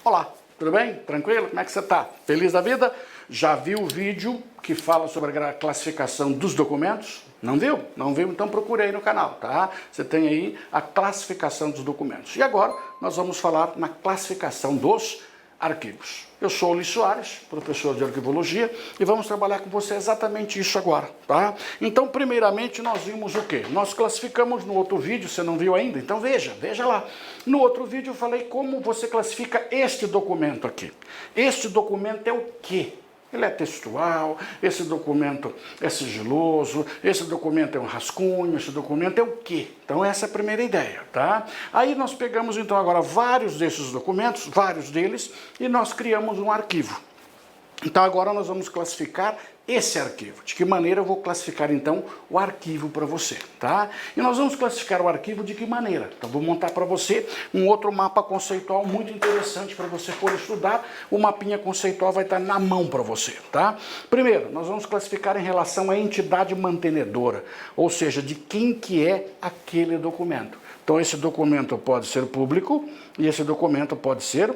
Olá, tudo bem? Tranquilo? Como é que você está? Feliz da vida? Já viu o vídeo que fala sobre a classificação dos documentos? Não viu? Não viu? Então procure aí no canal, tá? Você tem aí a classificação dos documentos. E agora nós vamos falar na classificação dos arquivos. Eu sou o Ulisses Soares, professor de arquivologia, e vamos trabalhar com você exatamente isso agora, tá? Então, primeiramente, nós vimos o quê? Nós classificamos no outro vídeo, você não viu ainda? Então veja lá. No outro vídeo eu falei como você classifica este documento aqui. Este documento é o quê? Ele é textual, esse documento é sigiloso, esse documento é um rascunho, esse documento é o quê? Então essa é a primeira ideia, tá? Aí nós pegamos então agora vários desses documentos, vários deles, e nós criamos um arquivo. Então agora nós vamos classificar esse arquivo. De que maneira eu vou classificar então o arquivo para você, tá? E nós vamos classificar o arquivo de que maneira? Então vou montar para você um outro mapa conceitual muito interessante para você for estudar. O mapinha conceitual vai estar na mão para você, tá? Primeiro, nós vamos classificar em relação à entidade mantenedora, ou seja, de quem que é aquele documento. Então esse documento pode ser público e esse documento pode ser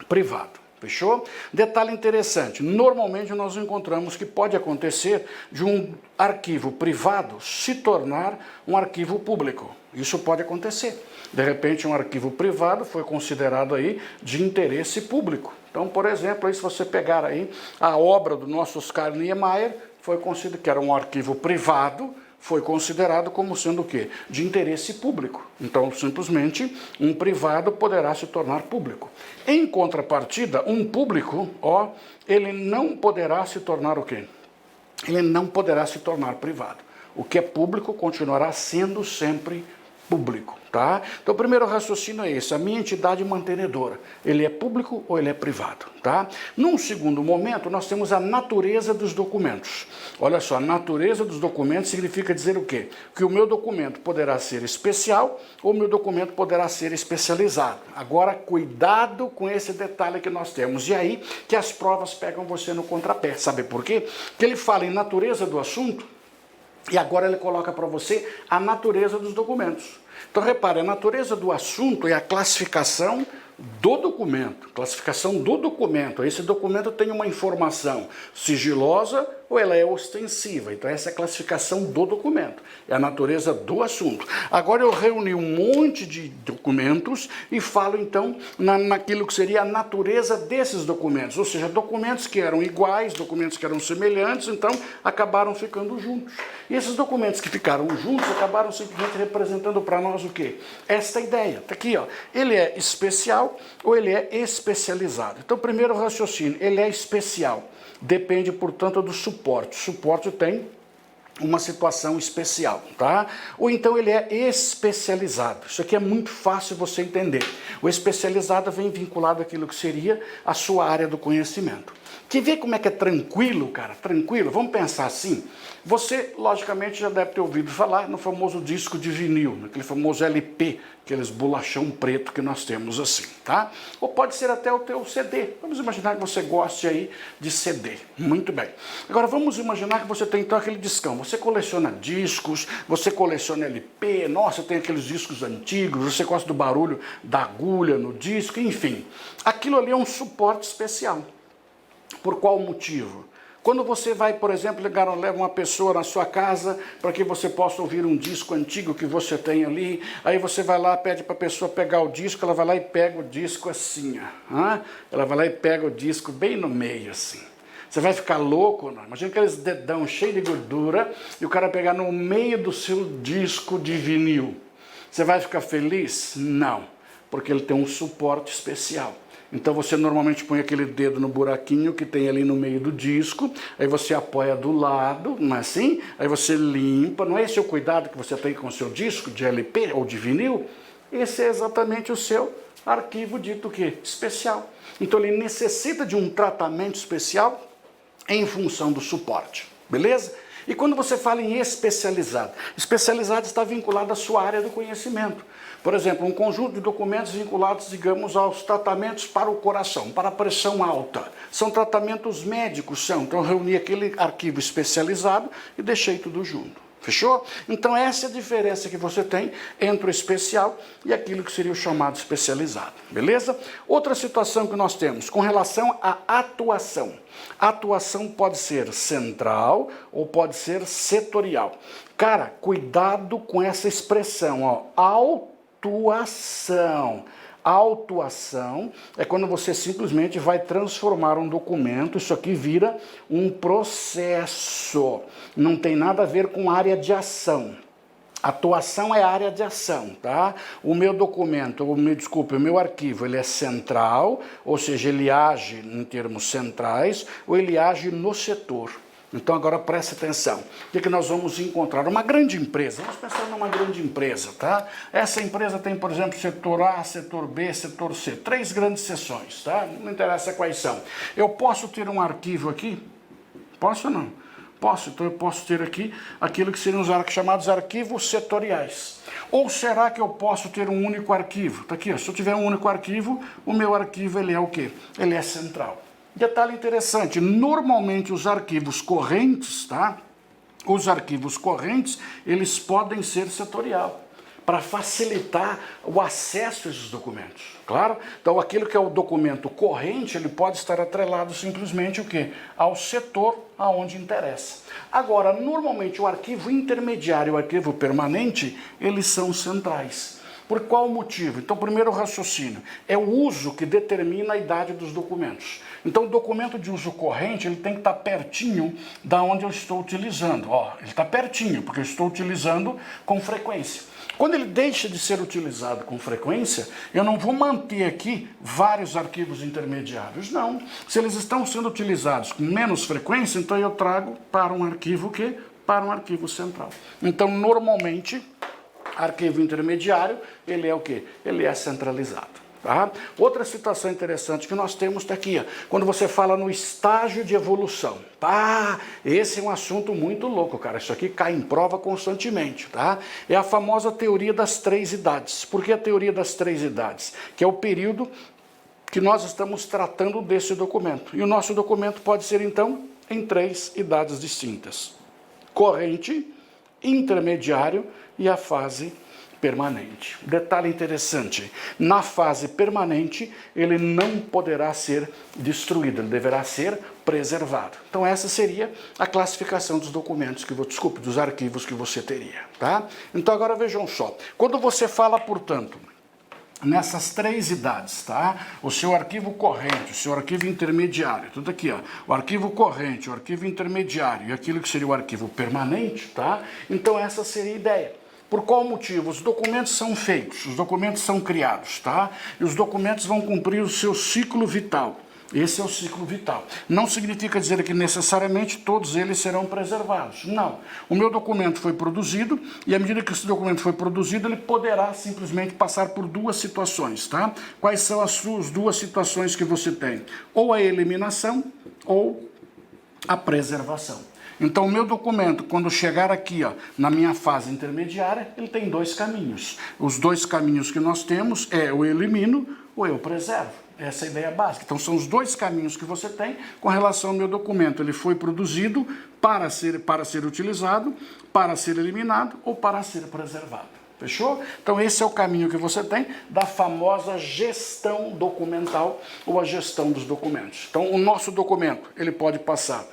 privado. Fechou? Detalhe interessante, normalmente nós encontramos que pode acontecer de um arquivo privado se tornar um arquivo público. Isso pode acontecer. De repente um arquivo privado foi considerado aí de interesse público. Então, por exemplo, aí, se você pegar aí a obra do nosso Oscar Niemeyer, foi considerado que era um arquivo privado, foi considerado como sendo o quê? De interesse público. Então, simplesmente, um privado poderá se tornar público. Em contrapartida, um público, ele não poderá se tornar o quê? Ele não poderá se tornar privado. O que é público continuará sendo sempre público, tá? Então o primeiro raciocínio é esse, a minha entidade mantenedora, ele é público ou ele é privado, tá? Num segundo momento, nós temos a natureza dos documentos. Olha só, a natureza dos documentos significa dizer o quê? Que o meu documento poderá ser especial ou o meu documento poderá ser especializado. Agora, cuidado com esse detalhe que nós temos. E aí que as provas pegam você no contrapé. Sabe por quê? Porque ele fala em natureza do assunto, e agora ele coloca para você a natureza dos documentos. Então repare, a natureza do assunto é a classificação do documento. Classificação do documento. Esse documento tem uma informação sigilosa ou ela é ostensiva. Então essa é a classificação do documento. É a natureza do assunto. Agora eu reuni um monte de documentos e falo então naquilo que seria a natureza desses documentos. Ou seja, documentos que eram iguais, documentos que eram semelhantes, então acabaram ficando juntos. E esses documentos que ficaram juntos acabaram simplesmente representando para nós o quê? Esta ideia. Está aqui, ó. Ele é especial ou ele é especializado. Então, primeiro raciocínio, ele é especial. Depende, portanto, do suporte. O suporte tem uma situação especial, tá? Ou então ele é especializado. Isso aqui é muito fácil você entender. O especializado vem vinculado àquilo que seria a sua área do conhecimento. Quer ver como é que é tranquilo, cara? Tranquilo? Vamos pensar assim. Você, logicamente, já deve ter ouvido falar no famoso disco de vinil, naquele famoso LP, aqueles bolachão preto que nós temos assim, tá? Ou pode ser até o teu CD. Vamos imaginar que você goste aí de CD. Muito bem. Agora, vamos imaginar que você tem então aquele discão. Você coleciona discos, você coleciona LP, nossa, tem aqueles discos antigos, você gosta do barulho da agulha no disco, enfim. Aquilo ali é um suporte especial. Por qual motivo? Quando você vai, por exemplo, leva uma pessoa na sua casa para que você possa ouvir um disco antigo que você tem ali, aí você vai lá, pede para a pessoa pegar o disco, ela vai lá e pega o disco assim, ó. Ela vai lá e pega o disco bem no meio assim. Você vai ficar louco, não? Imagina aqueles dedão cheio de gordura e o cara pegar no meio do seu disco de vinil. Você vai ficar feliz? Não, porque ele tem um suporte especial. Então você normalmente põe aquele dedo no buraquinho que tem ali no meio do disco, aí você apoia do lado, não é assim? Aí você limpa, não é esse o cuidado que você tem com o seu disco de LP ou de vinil? Esse é exatamente o seu arquivo dito o quê? Especial. Então ele necessita de um tratamento especial em função do suporte, beleza? E quando você fala em especializado, especializado está vinculado à sua área do conhecimento. Por exemplo, um conjunto de documentos vinculados, digamos, aos tratamentos para o coração, para a pressão alta. São tratamentos médicos, são. Então eu reuni aquele arquivo especializado e deixei tudo junto. Fechou? Então essa é a diferença que você tem entre o especial e aquilo que seria o chamado especializado. Beleza? Outra situação que nós temos com relação à atuação. A atuação pode ser central ou pode ser setorial. Cara, cuidado com essa expressão, ó, autuação. Autuação é quando você simplesmente vai transformar um documento, isso aqui vira um processo. Não tem nada a ver com área de ação. Atuação é área de ação, tá? O meu documento, o meu arquivo, ele é central, ou seja, ele age em termos centrais, ou ele age no setor. Então agora preste atenção, o que nós vamos encontrar? Uma grande empresa, vamos pensar numa grande empresa, tá? Essa empresa tem, por exemplo, setor A, setor B, setor C, 3 grandes seções, tá? Não interessa quais são. Eu posso ter um arquivo aqui? Posso ou não? Posso, então eu posso ter aqui aquilo que seriam os chamados arquivos setoriais. Ou será que eu posso ter um único arquivo? Tá aqui, ó, se eu tiver um único arquivo, o meu arquivo ele é o quê? Ele é central. Detalhe interessante, normalmente os arquivos correntes, tá? Os arquivos correntes, eles podem ser setorial, para facilitar o acesso a esses documentos, claro? Então, aquilo que é o documento corrente, ele pode estar atrelado simplesmente o quê? Ao setor aonde interessa. Agora, normalmente o arquivo intermediário e o arquivo permanente, eles são centrais. Por qual motivo? Então, primeiro raciocínio, é o uso que determina a idade dos documentos. Então, o documento de uso corrente, ele tem que estar pertinho da onde eu estou utilizando. Ó, ele está pertinho, porque eu estou utilizando com frequência. Quando ele deixa de ser utilizado com frequência, eu não vou manter aqui vários arquivos intermediários, não. Se eles estão sendo utilizados com menos frequência, então eu trago para um arquivo que? Para um arquivo central. Então, normalmente, arquivo intermediário, ele é o quê? Ele é centralizado. Tá? Outra situação interessante que nós temos está aqui, ó, quando você fala no estágio de evolução. Tá? Esse é um assunto muito louco, cara. Isso aqui cai em prova constantemente. Tá? É a famosa teoria das 3 idades. Por que a teoria das 3 idades? Que é o período que nós estamos tratando desse documento. E o nosso documento pode ser, então, em 3 idades distintas. Corrente, intermediário e a fase permanente. Detalhe interessante, na fase permanente ele não poderá ser destruído, ele deverá ser preservado. Então essa seria a classificação dos documentos, dos arquivos que você teria, tá? Então agora vejam só, quando você fala, portanto, nessas 3 idades, tá? O seu arquivo corrente, o seu arquivo intermediário, tudo aqui, ó, o arquivo corrente, o arquivo intermediário e aquilo que seria o arquivo permanente, tá? Então essa seria a ideia. Por qual motivo? Os documentos são feitos, os documentos são criados, tá? E os documentos vão cumprir o seu ciclo vital. Esse é o ciclo vital. Não significa dizer que necessariamente todos eles serão preservados. Não. O meu documento foi produzido e à medida que esse documento foi produzido, ele poderá simplesmente passar por 2 situações, tá? Quais são as suas 2 situações que você tem? Ou a eliminação ou a preservação. Então, o meu documento, quando chegar aqui, ó, na minha fase intermediária, ele tem 2 caminhos. Os 2 caminhos que nós temos é eu elimino ou eu preservo. Essa é a ideia básica. Então, são os 2 caminhos que você tem com relação ao meu documento. Ele foi produzido para ser utilizado, para ser eliminado ou para ser preservado. Fechou? Então, esse é o caminho que você tem da famosa gestão documental ou a gestão dos documentos. Então, o nosso documento, ele pode passar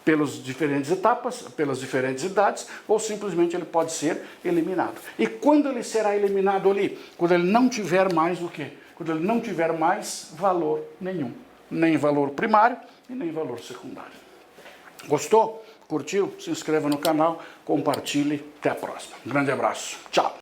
pelas diferentes etapas, pelas diferentes idades, ou simplesmente ele pode ser eliminado. E quando ele será eliminado ali? Quando ele não tiver mais o quê? Quando ele não tiver mais valor nenhum. Nem valor primário e nem valor secundário. Gostou? Curtiu? Se inscreva no canal, compartilhe. Até a próxima. Um grande abraço. Tchau.